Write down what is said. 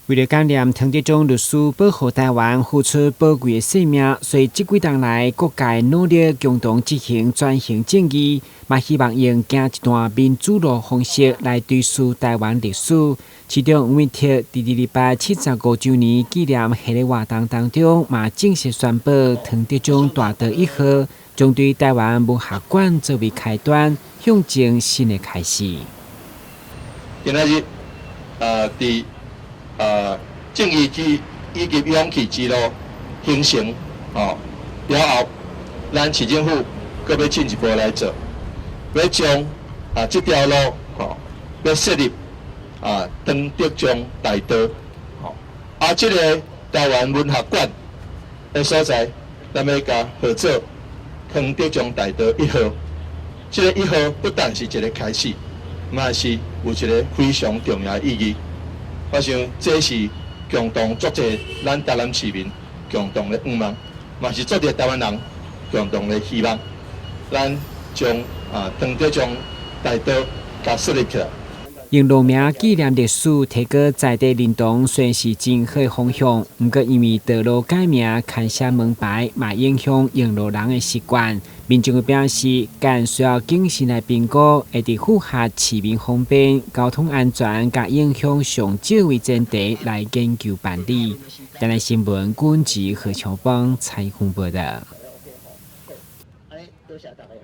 为了纪念唐德宗律师保护台湾付出宝贵的性命，所以这几年来各界努力共同执行转型正义，嘛希望用行一段民主路方式来追溯台湾历史。其中，吴文特在275周年纪念系列活动当中，嘛正式宣布唐德宗大道1號將對台灣文學館作為開端，向前新的開始。今仔日，正義以及勇氣之路形成，了後，咱市政府閣要進一步來做，要將這條路要設立唐德宗大道，這個台灣文學館的所在，咱要甲號做唐德宗大道1號。這個1號不但是一個開始，嘛是有一個非常重要的意義。我想這是共同作者咱台南市民共同的願望，嘛是作者台灣人共同的希望。咱將唐德宗大道甲設立起來。用路名紀念歷史，提高在地認同，雖然是真好的方向，不過因為道路改名、牽涉門牌，嘛影響用路人的習慣。民眾表示，更需要謹慎來評估，會佇符合市民方便、交通安全、甲影響上少為前提來研究辦理。台南新聞管制何超邦採訪報道。